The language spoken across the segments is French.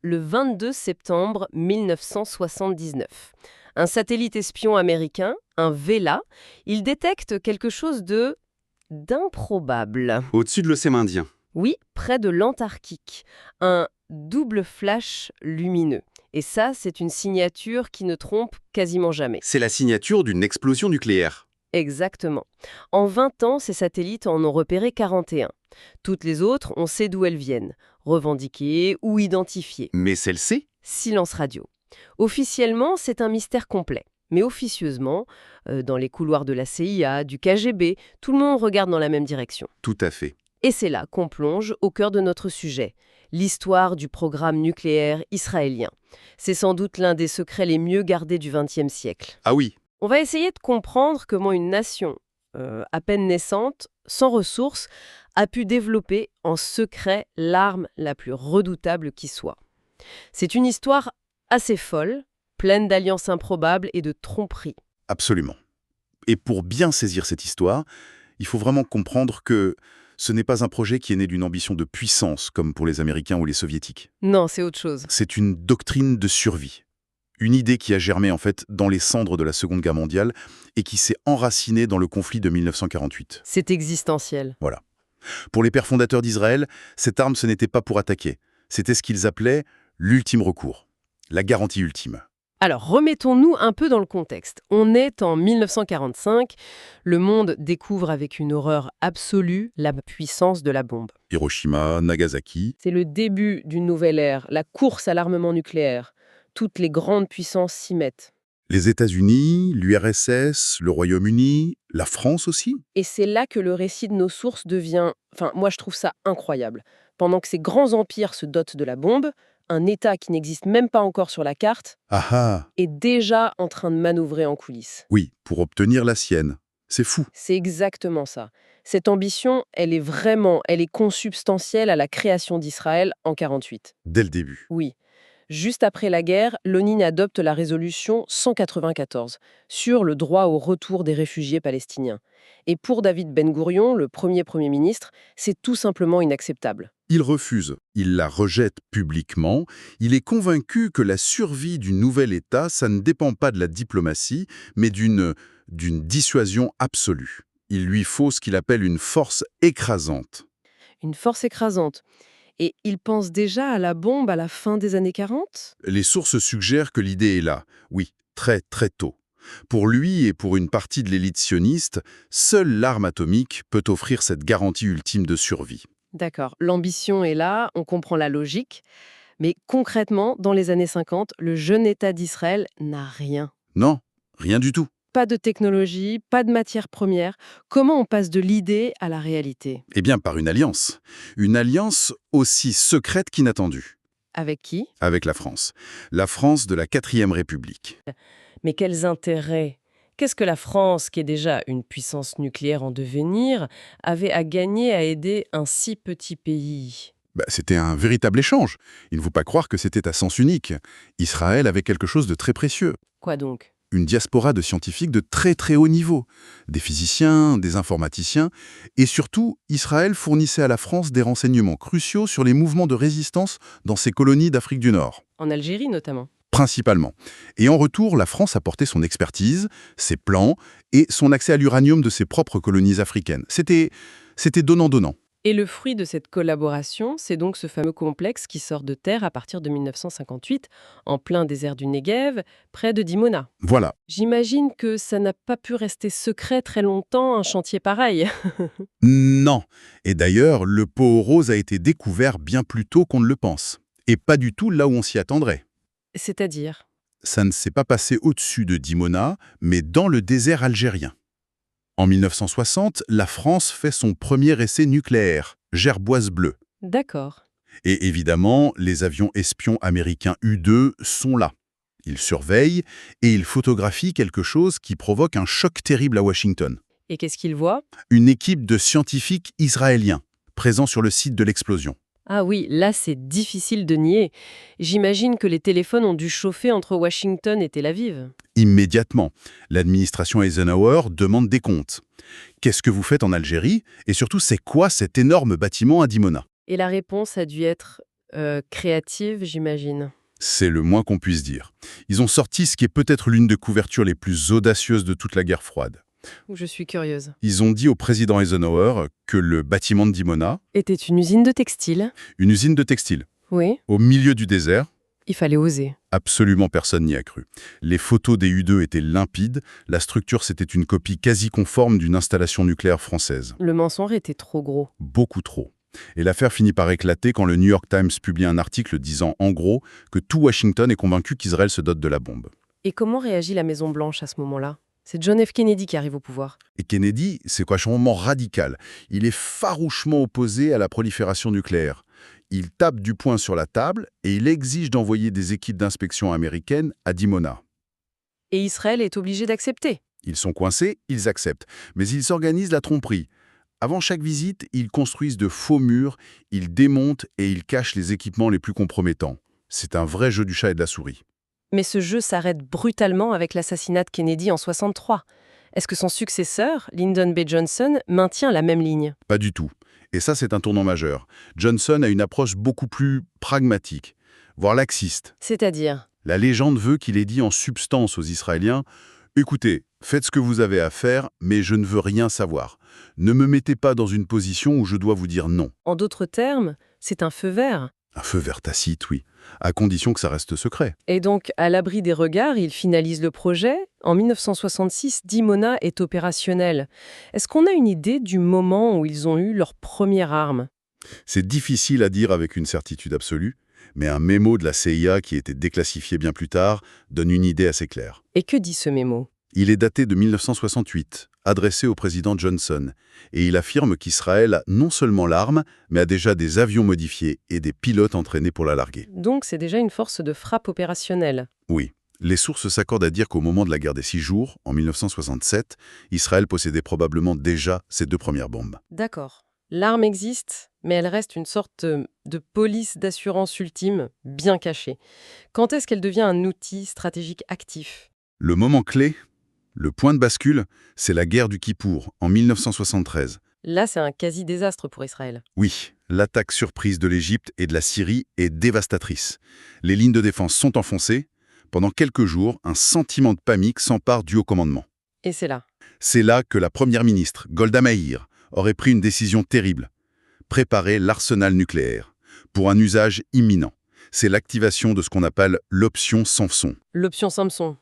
le 22 septembre 1979. Un satellite espion américain, un Vela, il détecte quelque chose d'improbable. Au-dessus de l'océan Indien. Oui, près de l'Antarctique. Un double flash lumineux. Et ça, c'est une signature qui ne trompe quasiment jamais. C'est la signature d'une explosion nucléaire. Exactement. En 20 ans, ces satellites en ont repéré 41. Toutes les autres, on sait d'où elles viennent, revendiquées ou identifiées. Mais celle-ci? Silence radio. Officiellement, c'est un mystère complet. Mais officieusement, dans les couloirs de la CIA, du KGB, tout le monde regarde dans la même direction. Tout à fait. Et c'est là qu'on plonge au cœur de notre sujet, l'histoire du programme nucléaire israélien. C'est sans doute l'un des secrets les mieux gardés du XXe siècle. Ah oui. On va essayer de comprendre comment une nation, à peine naissante, sans ressources, a pu développer en secret l'arme la plus redoutable qui soit. C'est une histoire assez folle, pleine d'alliances improbables et de tromperies. Absolument. Et pour bien saisir cette histoire, il faut vraiment comprendre que ce n'est pas un projet qui est né d'une ambition de puissance, comme pour les Américains ou les Soviétiques. Non, c'est autre chose. C'est une doctrine de survie. Une idée qui a germé en fait dans les cendres de la Seconde Guerre mondiale et qui s'est enracinée dans le conflit de 1948. C'est existentiel. Voilà. Pour les pères fondateurs d'Israël, cette arme, ce n'était pas pour attaquer. C'était ce qu'ils appelaient l'ultime recours, la garantie ultime. Alors, remettons-nous un peu dans le contexte. On est en 1945, le monde découvre avec une horreur absolue la puissance de la bombe. Hiroshima, Nagasaki. C'est le début d'une nouvelle ère, la course à l'armement nucléaire. Toutes les grandes puissances s'y mettent. Les États-Unis, l'URSS, le Royaume-Uni, la France aussi. Et c'est là que le récit de nos sources devient... Enfin, moi, je trouve ça incroyable. Pendant que ces grands empires se dotent de la bombe, un État qui n'existe même pas encore sur la carte Ah ah. est déjà en train de manœuvrer en coulisses. Oui, pour obtenir la sienne. C'est fou. C'est exactement ça. Cette ambition, elle est consubstantielle à la création d'Israël en 1948. Dès le début. Oui. Juste après la guerre, l'ONU adopte la résolution 194 sur le droit au retour des réfugiés palestiniens. Et pour David Ben Gourion, le premier Premier ministre, c'est tout simplement inacceptable. Il refuse, il la rejette publiquement, il est convaincu que la survie du nouvel État, ça ne dépend pas de la diplomatie, mais d'une dissuasion absolue. Il lui faut ce qu'il appelle une force écrasante. Une force écrasante. Et il pense déjà à la bombe à la fin des années 40 ? Les sources suggèrent que l'idée est là, oui, très très tôt. Pour lui et pour une partie de l'élite sioniste, seule l'arme atomique peut offrir cette garantie ultime de survie. D'accord, l'ambition est là, on comprend la logique. Mais concrètement, dans les années 50, le jeune État d'Israël n'a rien. Non, rien du tout. Pas de technologie, pas de matières premières. Comment on passe de l'idée à la réalité ? Eh bien, par une alliance. Une alliance aussi secrète qu'inattendue. Avec qui ? Avec la France. La France de la 4e République. Mais quels intérêts ? Qu'est-ce que la France, qui est déjà une puissance nucléaire en devenir, avait à gagner à aider un si petit pays ? C'était un véritable échange. Il ne faut pas croire que c'était à sens unique. Israël avait quelque chose de très précieux. Quoi donc ? Une diaspora de scientifiques de très très haut niveau. Des physiciens, des informaticiens. Et surtout, Israël fournissait à la France des renseignements cruciaux sur les mouvements de résistance dans ses colonies d'Afrique du Nord. En Algérie notamment. Principalement. Et en retour, la France apportait son expertise, ses plans et son accès à l'uranium de ses propres colonies africaines. C'était donnant-donnant. Et le fruit de cette collaboration, c'est donc ce fameux complexe qui sort de terre à partir de 1958, en plein désert du Negev, près de Dimona. Voilà. J'imagine que ça n'a pas pu rester secret très longtemps, un chantier pareil. Non. Et d'ailleurs, le pot rose a été découvert bien plus tôt qu'on ne le pense. Et pas du tout là où on s'y attendrait. C'est-à-dire ? Ça ne s'est pas passé au-dessus de Dimona, mais dans le désert algérien. En 1960, la France fait son premier essai nucléaire, Gerboise bleue. D'accord. Et évidemment, les avions espions américains U-2 sont là. Ils surveillent et ils photographient quelque chose qui provoque un choc terrible à Washington. Et qu'est-ce qu'ils voient ? Une équipe de scientifiques israéliens présents sur le site de l'explosion. Ah oui, là c'est difficile de nier. J'imagine que les téléphones ont dû chauffer entre Washington et Tel Aviv. Immédiatement, l'administration Eisenhower demande des comptes. Qu'est-ce que vous faites en Algérie ? Et surtout, c'est quoi cet énorme bâtiment à Dimona ? Et la réponse a dû être Créative, j'imagine. C'est le moins qu'on puisse dire. Ils ont sorti ce qui est peut-être l'une des couvertures les plus audacieuses de toute la guerre froide. Je suis curieuse. Ils ont dit au président Eisenhower que le bâtiment de Dimona, Était une usine de textile. une usine de textile, Oui, au milieu du désert, il fallait oser. absolument personne n'y a cru. Les photos des U-2 étaient limpides, la structure c'était une copie quasi conforme d'une installation nucléaire française. Le mensonge était trop gros. Beaucoup trop. Et l'affaire finit par éclater quand le New York Times publie un article disant en gros que tout Washington est convaincu qu'Israël se dote de la bombe. Et comment réagit la Maison-Blanche à ce moment-là? C'est John F. Kennedy qui arrive au pouvoir. Et Kennedy, c'est quoi, un changement radical. Il est farouchement opposé à la prolifération nucléaire. Il tape du poing sur la table et il exige d'envoyer des équipes d'inspection américaines à Dimona. Et Israël est obligé d'accepter. Ils sont coincés, ils acceptent. Mais ils organisent la tromperie. Avant chaque visite, ils construisent de faux murs, ils démontent et ils cachent les équipements les plus compromettants. C'est un vrai jeu du chat et de la souris. Mais ce jeu s'arrête brutalement avec l'assassinat de Kennedy en 63. Est-ce que son successeur, Lyndon B. Johnson, maintient la même ligne? Pas du tout. Et ça, c'est un tournant majeur. Johnson a une approche beaucoup plus pragmatique, voire laxiste. C'est-à-dire? La légende veut qu'il ait dit en substance aux Israéliens « Écoutez, faites ce que vous avez à faire, mais je ne veux rien savoir. Ne me mettez pas dans une position où je dois vous dire non. En d'autres termes, c'est un feu vert. » Un feu vert tacite, oui, à condition que ça reste secret. Et donc, à l'abri des regards, il finalise le projet. En 1966, Dimona est opérationnel. Est-ce qu'on a une idée du moment où ils ont eu leur première arme? C'est difficile à dire avec une certitude absolue, mais un mémo de la CIA qui a été déclassifié bien plus tard donne une idée assez claire. Et que dit ce mémo? Il est daté de 1968, adressé au président Johnson, et il affirme qu'Israël a non seulement l'arme, mais a déjà des avions modifiés et des pilotes entraînés pour la larguer. Donc, c'est déjà une force de frappe opérationnelle. Oui, les sources s'accordent à dire qu'au moment de la guerre des 6 jours, en 1967, Israël possédait probablement déjà ses 2 premières bombes. D'accord. L'arme existe, mais elle reste une sorte de police d'assurance ultime, bien cachée. Quand est-ce qu'elle devient un outil stratégique actif? Le moment clé, le point de bascule, c'est la guerre du Kippour, en 1973. Là, c'est un quasi-désastre pour Israël. Oui, l'attaque surprise de l'Égypte et de la Syrie est dévastatrice. Les lignes de défense sont enfoncées. Pendant quelques jours, un sentiment de panique s'empare du haut commandement. Et c'est là. C'est là que la première ministre, Golda Meir, aurait pris une décision terrible. Préparer l'arsenal nucléaire, pour un usage imminent. C'est l'activation de ce qu'on appelle l'option Samson. L'option Samson.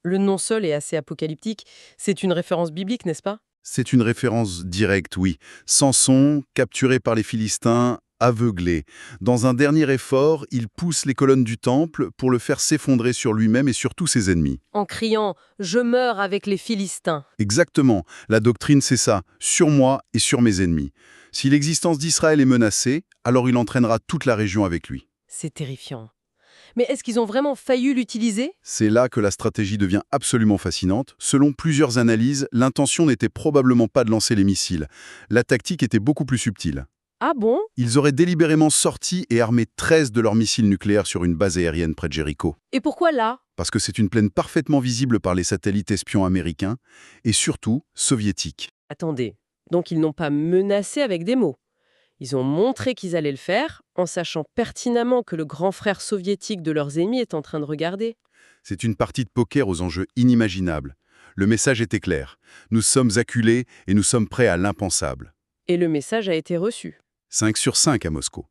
Le nom seul est assez apocalyptique. C'est une référence biblique, n'est-ce pas? C'est une référence directe, oui. Samson, capturé par les Philistins, aveuglé. Dans un dernier effort, il pousse les colonnes du temple pour le faire s'effondrer sur lui-même et sur tous ses ennemis. En criant « Je meurs avec les Philistins ». Exactement. La doctrine, c'est ça. Sur moi et sur mes ennemis. Si l'existence d'Israël est menacée, alors il entraînera toute la région avec lui. C'est terrifiant. Mais est-ce qu'ils ont vraiment failli l'utiliser? C'est là que la stratégie devient absolument fascinante. Selon plusieurs analyses, l'intention n'était probablement pas de lancer les missiles. La tactique était beaucoup plus subtile. Ah bon? Ils auraient délibérément sorti et armé 13 de leurs missiles nucléaires sur une base aérienne près de Jéricho. Et pourquoi là? Parce que c'est une plaine parfaitement visible par les satellites espions américains et surtout soviétiques. Attendez, donc ils n'ont pas menacé avec des mots. Ils ont montré qu'ils allaient le faire en sachant pertinemment que le grand frère soviétique de leurs ennemis est en train de regarder. C'est une partie de poker aux enjeux inimaginables. Le message était clair. Nous sommes acculés et nous sommes prêts à l'impensable. Et le message a été reçu. 5 sur 5 à Moscou.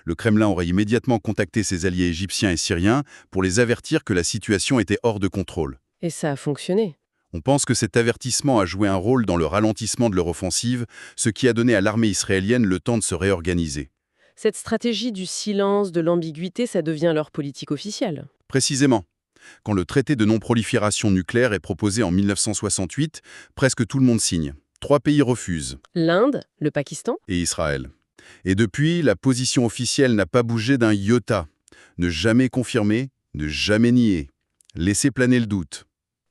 Le Kremlin aurait immédiatement contacté ses alliés égyptiens et syriens pour les avertir que la situation était hors de contrôle. Et ça a fonctionné. On pense que cet avertissement a joué un rôle dans le ralentissement de leur offensive, ce qui a donné à l'armée israélienne le temps de se réorganiser. Cette stratégie du silence, de l'ambiguïté, ça devient leur politique officielle. Précisément. Quand le traité de non-prolifération nucléaire est proposé en 1968, presque tout le monde signe. 3 pays refusent. L'Inde, le Pakistan, Et Israël. Et depuis, la position officielle n'a pas bougé d'un iota. Ne jamais confirmer, ne jamais nier. Laisser planer le doute.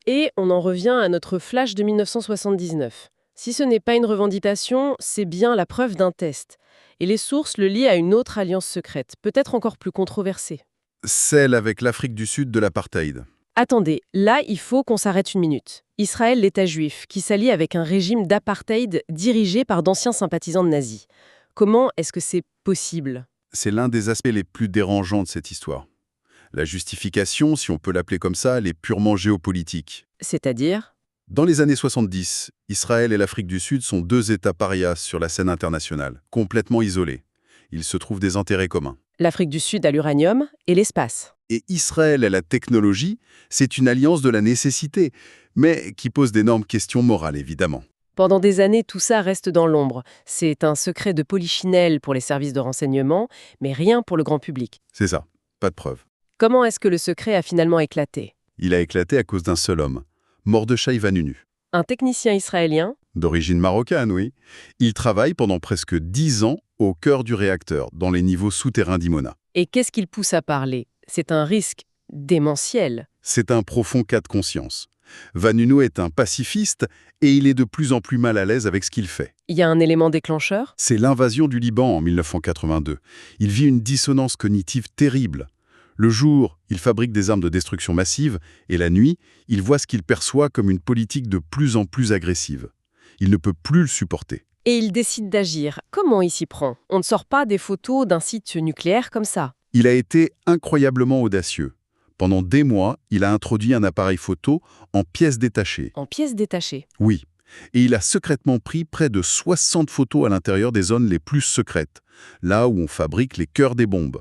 et on en revient à notre flash de 1979. Si ce n'est pas une revendication, c'est bien la preuve d'un test. Et les sources le lient à une autre alliance secrète, peut-être encore plus controversée. Celle avec l'Afrique du Sud de l'apartheid. Attendez, là, il faut qu'on s'arrête une minute. Israël, l'État juif, qui s'allie avec un régime d'apartheid dirigé par d'anciens sympathisants de nazis. Comment est-ce que c'est possible ? c'est l'un des aspects les plus dérangeants de cette histoire. La justification, si on peut l'appeler comme ça, elle est purement géopolitique. C'est-à-dire? Dans les années 70, Israël et l'Afrique du Sud sont deux États parias sur la scène internationale, complètement isolés. Ils se trouvent des intérêts communs. L'Afrique du Sud a l'uranium et l'espace. Et Israël et la technologie, c'est une alliance de la nécessité, mais qui pose d'énormes questions morales, évidemment. Pendant des années, tout ça reste dans l'ombre. C'est un secret de polichinelle pour les services de renseignement, mais rien pour le grand public. C'est ça, pas de preuve. Comment est-ce que le secret a finalement éclaté? Il a éclaté à cause d'un seul homme, Mordechai Vanunu. Un technicien israélien? D'origine marocaine, oui. Il travaille pendant presque 10 ans au cœur du réacteur, dans les niveaux souterrains d'Imona. Et qu'est-ce qu'il pousse à parler? C'est un risque démentiel. C'est un profond cas de conscience. Vanunu est un pacifiste et il est de plus en plus mal à l'aise avec ce qu'il fait. Il y a un élément déclencheur? C'est l'invasion du Liban en 1982. Il vit une dissonance cognitive terrible. Le jour, il fabrique des armes de destruction massive et la nuit, il voit ce qu'il perçoit comme une politique de plus en plus agressive. Il ne peut plus le supporter. Et il décide d'agir. Comment il s'y prend? On ne sort pas des photos d'un site nucléaire comme ça. Il a été incroyablement audacieux. Pendant des mois, il a introduit un appareil photo en pièces détachées. En pièces détachées. Oui. Et il a secrètement pris près de 60 photos à l'intérieur des zones les plus secrètes, là où on fabrique les cœurs des bombes.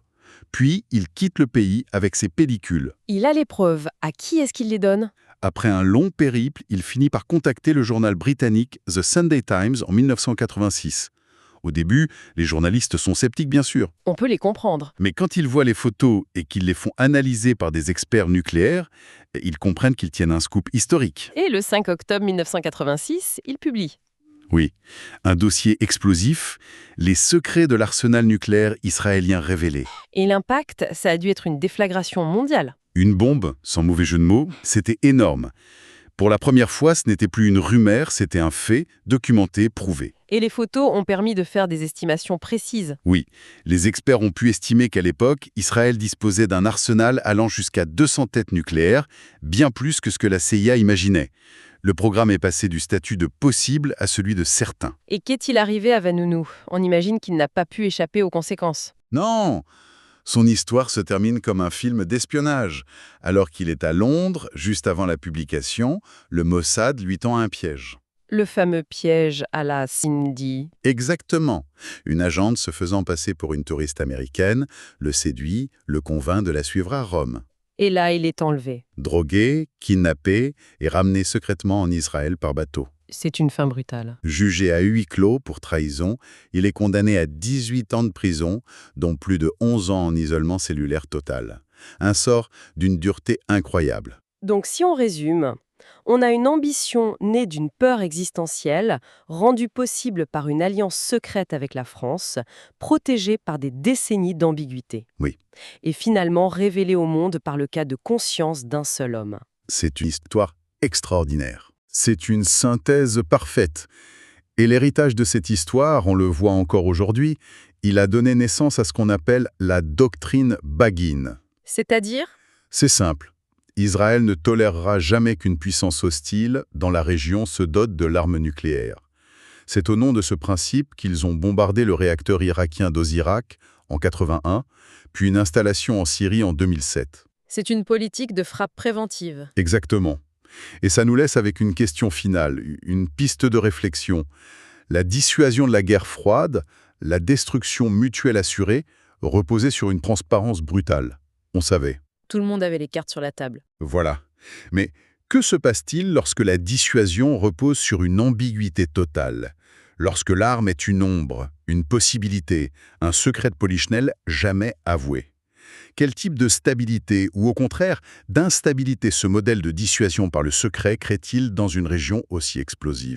Puis, il quitte le pays avec ses pellicules. Il a les preuves. À qui est-ce qu'il les donne? Après un long périple, il finit par contacter le journal britannique The Sunday Times en 1986. Au début, les journalistes sont sceptiques, bien sûr. On peut les comprendre. Mais quand ils voient les photos et qu'ils les font analyser par des experts nucléaires, ils comprennent qu'ils tiennent un scoop historique. Et le 5 octobre 1986, il publie. Oui, un dossier explosif, les secrets de l'arsenal nucléaire israélien révélés. Et l'impact, ça a dû être une déflagration mondiale. Une bombe, sans mauvais jeu de mots, c'était énorme. Pour la première fois, ce n'était plus une rumeur, c'était un fait, documenté, prouvé. Et les photos ont permis de faire des estimations précises. Oui, les experts ont pu estimer qu'à l'époque, Israël disposait d'un arsenal allant jusqu'à 200 têtes nucléaires, bien plus que ce que la CIA imaginait. Le programme est passé du statut de possible à celui de certain. Et qu'est-il arrivé à Vanunu? On imagine qu'il n'a pas pu échapper aux conséquences. Non! Son histoire se termine comme un film d'espionnage. Alors qu'il est à Londres, juste avant la publication, le Mossad lui tend un piège. Le fameux piège à la Cindy. Exactement. Une agente se faisant passer pour une touriste américaine le séduit, le convainc de la suivre à Rome. Et là, il est enlevé. Drogué, kidnappé et ramené secrètement en Israël par bateau. C'est une fin brutale. Jugé à huis clos pour trahison, il est condamné à 18 ans de prison, dont plus de 11 ans en isolement cellulaire total. Un sort d'une dureté incroyable. Donc si on résume, on a une ambition née d'une peur existentielle, rendue possible par une alliance secrète avec la France, protégée par des décennies d'ambiguïté. Oui. Et finalement révélée au monde par le cas de conscience d'un seul homme. C'est une histoire extraordinaire. C'est une synthèse parfaite. Et l'héritage de cette histoire, on le voit encore aujourd'hui, il a donné naissance à ce qu'on appelle la doctrine Begin. C'est-à-dire? C'est simple. Israël ne tolérera jamais qu'une puissance hostile dans la région se dote de l'arme nucléaire. C'est au nom de ce principe qu'ils ont bombardé le réacteur irakien d'Osirak en 81, puis une installation en Syrie en 2007. C'est une politique de frappe préventive. Exactement. Et ça nous laisse avec une question finale, une piste de réflexion. La dissuasion de la guerre froide, la destruction mutuelle assurée, reposait sur une transparence brutale. On savait. Tout le monde avait les cartes sur la table. Voilà. Mais que se passe-t-il lorsque la dissuasion repose sur une ambiguïté totale? Lorsque l'arme est une ombre, une possibilité, un secret de polichinelle jamais avoué? Quel type de stabilité ou au contraire d'instabilité ce modèle de dissuasion par le secret crée-t-il dans une région aussi explosive?